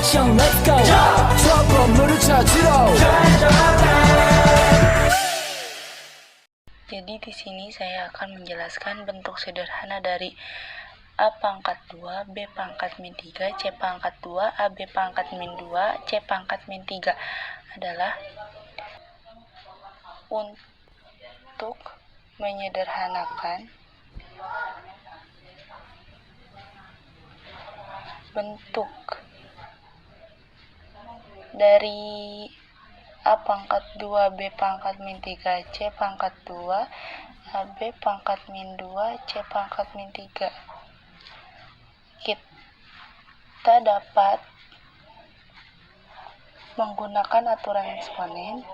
action, let's go. trouble 찾으러. Jadi di sini saya akan menjelaskan bentuk sederhana dari A pangkat 2, B pangkat min 3, C pangkat 2, AB pangkat min 2, C pangkat min 3 adalah untuk menyederhanakan bentuk dari A pangkat 2, B pangkat min 3, C pangkat 2, AB pangkat min 2, C pangkat min 3. Kita dapat menggunakan aturan eksponen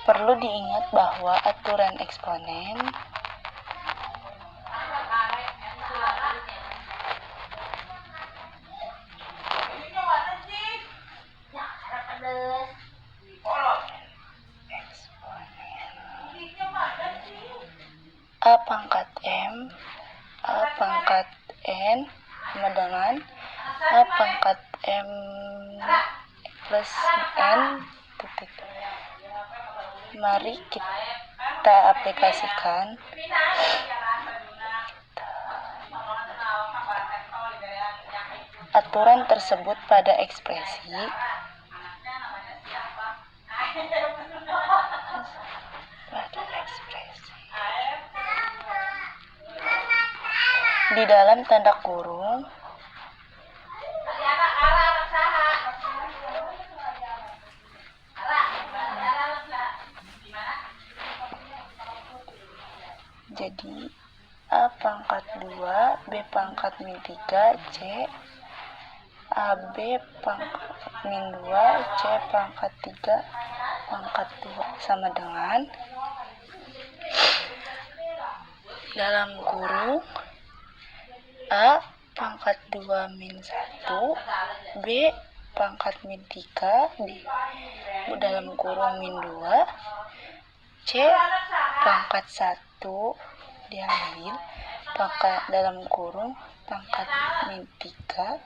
perlu diingat bahwa aturan eksponen A pangkat M, A pangkat N sama dengan A pangkat M plus N titik. Mari kita aplikasikan aturan tersebut pada ekspresi di dalam tanda kurung jadi A pangkat 2, B pangkat min 3, C AB pangkat min 2, C pangkat 3 pangkat 2 sama dengan dalam kurung A pangkat 2 min 1, B pangkat min 3 di dalam kurung min 2, C pangkat 1 diambil pangkat dalam kurung pangkat min 3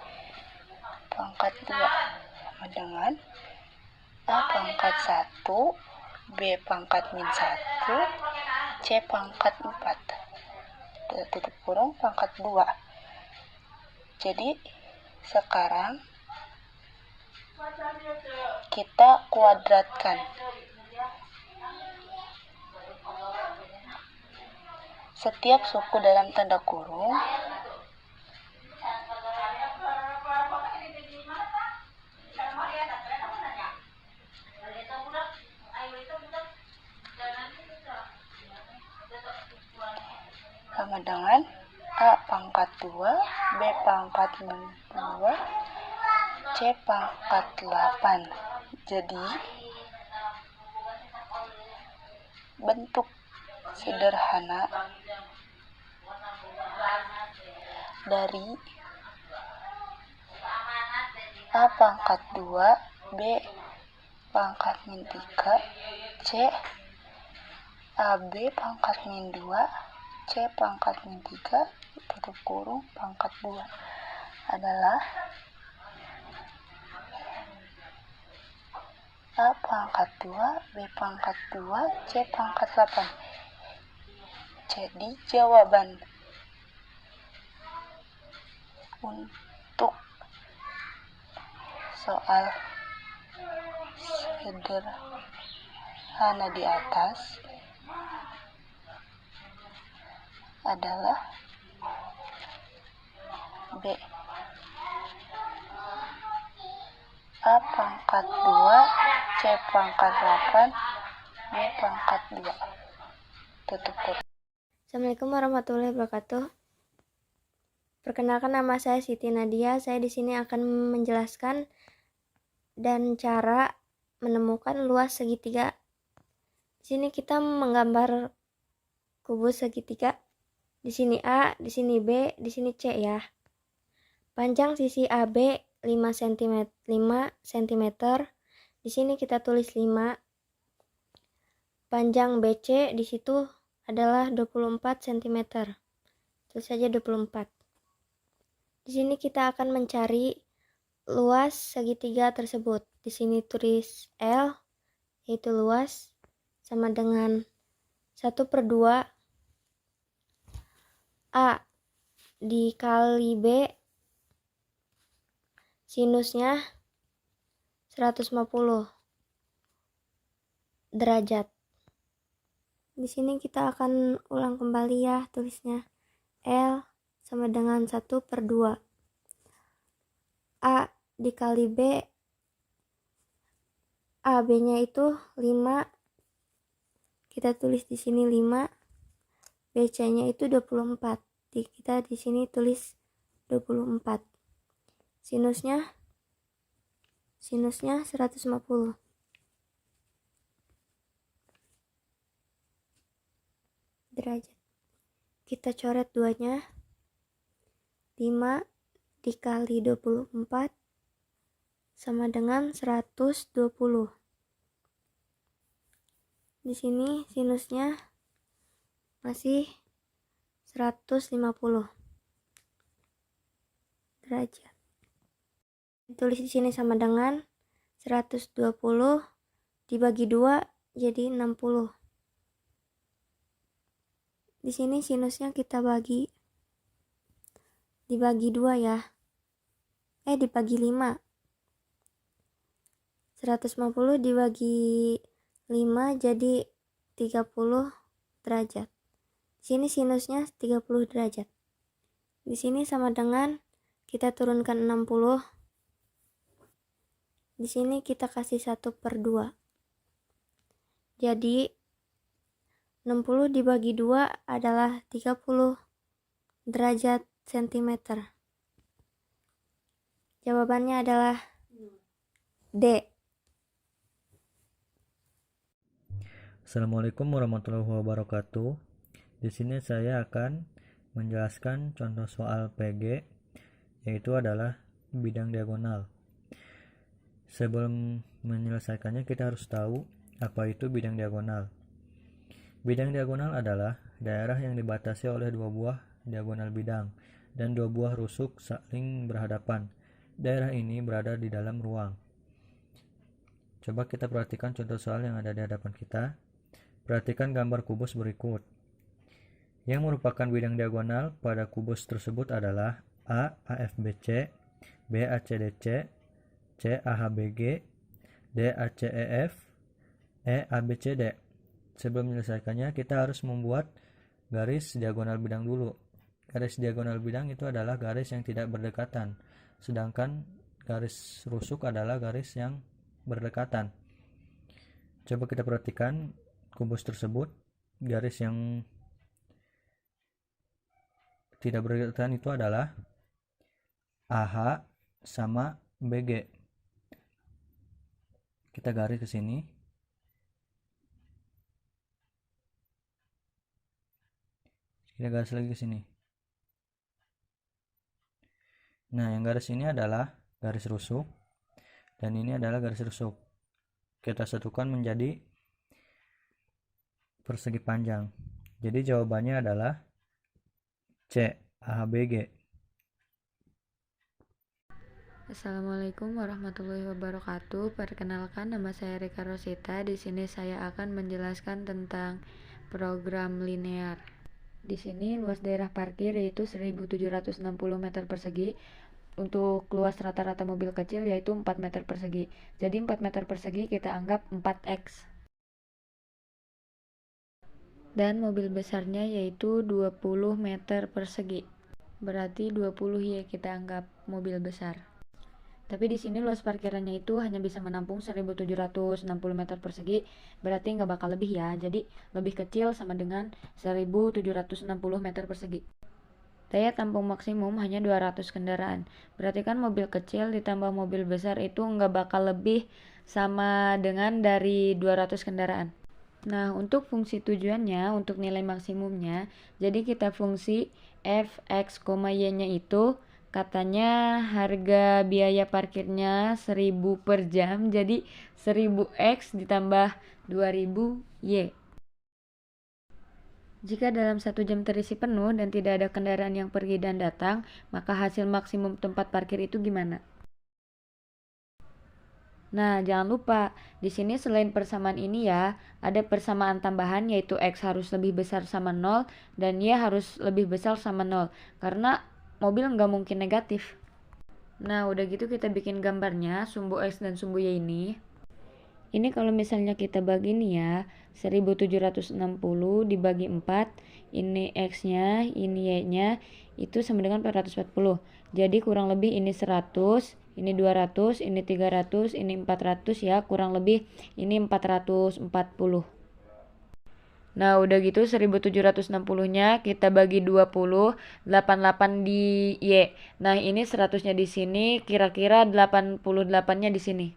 pangkat 2 sama dengan A pangkat 1, B pangkat min 1, C pangkat 4 tutup kurung pangkat 2. Jadi sekarang kita kuadratkan setiap suku dalam tanda kurung sama dengan A pangkat 2, B pangkat min 2, C pangkat 8. Jadi bentuk sederhana dari A pangkat 2, B pangkat min 3, C AB pangkat min 2, C pangkat min 3 tutup kurung pangkat 2 adalah A pangkat 2, B pangkat 2, C pangkat 8. Jadi jawaban untuk soal sederhana di atas adalah B. A pangkat 2, C pangkat 8, B pangkat 2. Tutup kurung. Assalamualaikum warahmatullahi wabarakatuh. Perkenalkan, nama saya Siti Nadia. Saya di sini akan menjelaskan dan cara menemukan luas segitiga. Di sini kita menggambar kubus segitiga. Di sini A, di sini B, di sini C ya. Panjang sisi AB 5 cm. 5 cm. Di sini kita tulis 5. Panjang BC di situ adalah 24 cm. Tulis saja 24. Di sini kita akan mencari luas segitiga tersebut. Di sini tulis L, yaitu luas, sama dengan 1/2 A dikali B, sinusnya 150 derajat. Di sini kita akan ulang kembali ya tulisnya. L sama dengan 1/2 A dikali B, AB-nya itu 5, kita tulis di sini 5, BC-nya itu 24, kita di sini tulis 24. Sinusnya 150 derajat. Kita coret duanya. 5 dikali 24 sama dengan 120. Di sini sinusnya masih 150 derajat. Tulis di sini sama dengan 120 dibagi 2 jadi 60. Di sini sinusnya kita dibagi 2 ya. Dibagi 5. 150 dibagi 5 jadi 30 derajat. Di sini sinusnya 30 derajat. Di sini sama dengan kita turunkan 60. Di sini kita kasih 1/2. Jadi 60 dibagi 2 adalah 30 derajat centimeter. Jawabannya adalah D. Assalamualaikum warahmatullahi wabarakatuh. Di sini saya akan menjelaskan contoh soal PG, yaitu adalah bidang diagonal. Sebelum menyelesaikannya, kita harus tahu apa itu bidang diagonal. Bidang diagonal adalah daerah yang dibatasi oleh dua buah diagonal bidang dan dua buah rusuk saling berhadapan. Daerah ini berada di dalam ruang. Coba kita perhatikan contoh soal yang ada di hadapan kita. Perhatikan gambar kubus berikut. Yang merupakan bidang diagonal pada kubus tersebut adalah A AFBC, B ACDC, C AHBG, D ACEF, E ABCD. Sebelum menyelesaikannya, kita harus membuat garis diagonal bidang dulu. Garis diagonal bidang itu adalah garis yang tidak berdekatan, sedangkan garis rusuk adalah garis yang berdekatan. Coba kita perhatikan kubus tersebut. Garis yang tidak berdekatan itu adalah AH sama BG. Kita garis ke sini. Kita garis lagi ke sini. Nah, yang garis ini adalah garis rusuk dan ini adalah garis rusuk. Kita satukan menjadi persegi panjang. Jadi jawabannya adalah C AHBG. Assalamualaikum warahmatullahi wabarakatuh. Perkenalkan, nama saya Rika Rosita. Di sini saya akan menjelaskan tentang program linear. Di sini luas daerah parkir yaitu 1760 meter persegi. Untuk luas rata-rata mobil kecil yaitu 4 meter persegi. Jadi 4 meter persegi kita anggap 4X. Dan mobil besarnya yaitu 20 meter persegi. Berarti 20Y kita anggap mobil besar. Tapi di sini luas parkirannya itu hanya bisa menampung 1760 meter persegi, berarti nggak bakal lebih ya. Jadi lebih kecil sama dengan 1760 meter persegi. Daya tampung maksimum hanya 200 kendaraan. Berarti kan mobil kecil ditambah mobil besar itu nggak bakal lebih sama dengan dari 200 kendaraan. Nah, untuk fungsi tujuannya, untuk nilai maksimumnya, jadi kita fungsi f, x, y-nya itu katanya harga biaya parkirnya 1000 per jam, jadi 1000x ditambah 2000y. Jika dalam 1 jam terisi penuh dan tidak ada kendaraan yang pergi dan datang, maka hasil maksimum tempat parkir itu gimana? Nah, jangan lupa, di sini selain persamaan ini ya, ada persamaan tambahan yaitu X harus lebih besar sama 0 dan Y harus lebih besar sama 0, karena mobil nggak mungkin negatif. Nah, udah gitu kita bikin gambarnya, sumbu X dan sumbu Y ini. Ini kalau misalnya kita bagi nih ya, 1760 dibagi 4, ini X-nya, ini Y-nya, itu sama dengan 440. Jadi kurang lebih ini 100, ini 200, ini 300, ini 400 ya, kurang lebih ini 440. Nah, udah gitu 1760-nya kita bagi 20, 88 di Y. Nah, ini 100-nya di sini, kira-kira 88-nya di sini.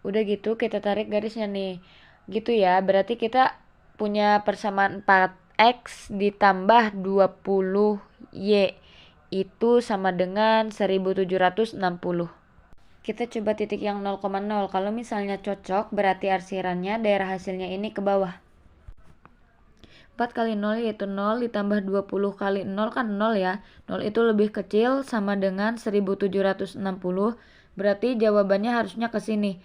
Udah gitu kita tarik garisnya nih. Gitu ya, berarti kita punya persamaan 4X ditambah 20Y. Itu sama dengan 1760. Kita coba titik yang 0,0. Kalau misalnya cocok, berarti arsirannya daerah hasilnya ini ke bawah. 4 kali 0 yaitu 0 ditambah 20 kali 0 kan 0 ya. 0 itu lebih kecil sama dengan 1760. Berarti jawabannya harusnya ke sini.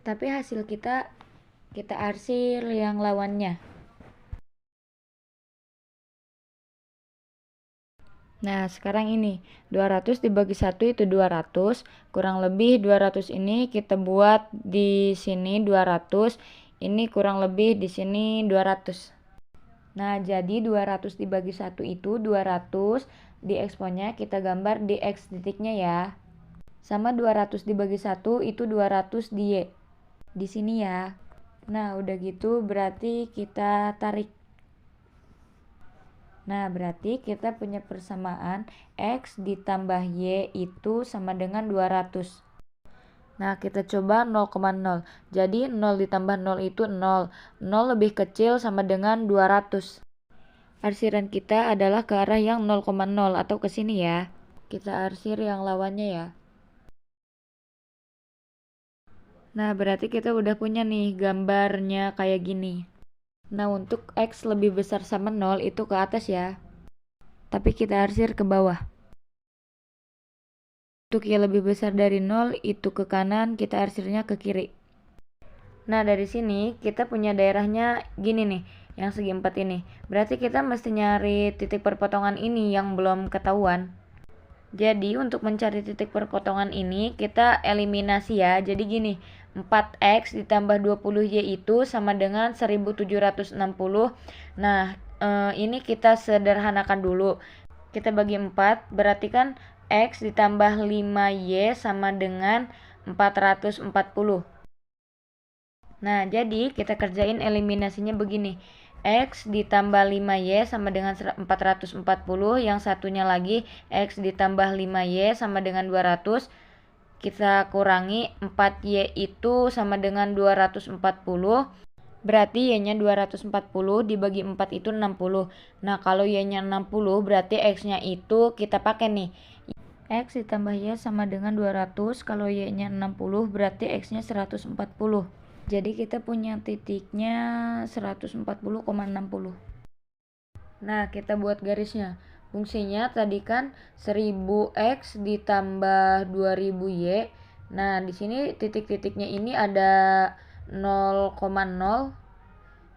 Tapi hasil kita arsir yang lawannya. Nah, sekarang ini 200 dibagi 1 itu 200, kurang lebih 200 ini kita buat di sini 200, ini kurang lebih di sini 200. Nah, jadi 200 dibagi 1 itu 200, di eksponnya kita gambar di X titiknya ya. Sama 200 dibagi 1 itu 200 di Y. Di sini ya. Nah, udah gitu berarti kita tarik. Nah, berarti kita punya persamaan X ditambah Y itu sama dengan 200. Nah, kita coba 0,0. Jadi 0 ditambah 0 itu 0. 0 lebih kecil sama dengan 200. Arsiran kita adalah ke arah yang 0,0 atau ke sini ya. Kita arsir yang lawannya ya. Nah, berarti kita udah punya nih gambarnya kayak gini. Nah, untuk X lebih besar sama 0 itu ke atas ya. Tapi kita arsir ke bawah. Untuk Y lebih besar dari 0 itu ke kanan, kita arsirnya ke kiri. Nah, dari sini kita punya daerahnya gini nih, yang segi 4 ini. Berarti kita mesti nyari titik perpotongan ini yang belum ketahuan. Jadi untuk mencari titik perpotongan ini kita eliminasi ya. Jadi gini, 4X ditambah 20Y itu sama dengan 1760. Nah, ini kita sederhanakan dulu. Kita bagi 4, berarti kan X ditambah 5Y sama dengan 440. Nah, jadi kita kerjain eliminasinya begini. X ditambah 5Y sama dengan 440, yang satunya lagi X ditambah 5Y sama dengan 200, kita kurangi 4Y itu sama dengan 240, berarti Y-nya 240 dibagi 4 itu 60. Nah, kalau Y-nya 60 berarti X-nya itu kita pakai nih, X ditambah Y sama dengan 200, kalau Y-nya 60 berarti X-nya 140. Jadi kita punya titiknya 140,60. Nah, kita buat garisnya. Fungsinya tadi kan 1000X ditambah 2000Y. Nah, di sini titik-titiknya ini ada 0,0.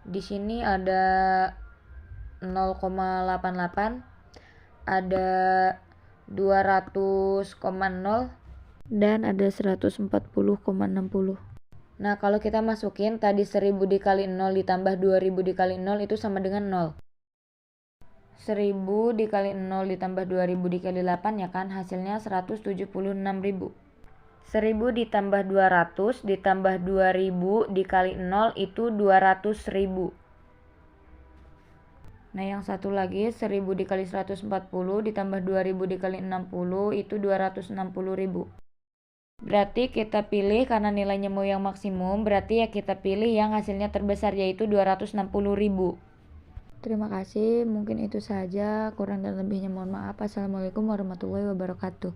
Di sini ada 0,88. Ada 200,0 dan ada 140,60. Nah, kalau kita masukin tadi 1000 dikali 0 ditambah 2000 dikali 0 itu sama dengan 0. 1000 dikali 0 ditambah 2000 dikali 8 ya kan, hasilnya 176.000. 1000 ditambah 200 ditambah 2000 dikali 0 itu 200.000. Nah, yang satu lagi 1000 dikali 140 ditambah 2000 dikali 60 itu 260.000. Berarti kita pilih karena nilainya mau yang maksimum, berarti ya kita pilih yang hasilnya terbesar yaitu 260.000. Terima kasih, mungkin itu saja, kurang dan lebihnya mohon maaf. Assalamualaikum warahmatullahi wabarakatuh.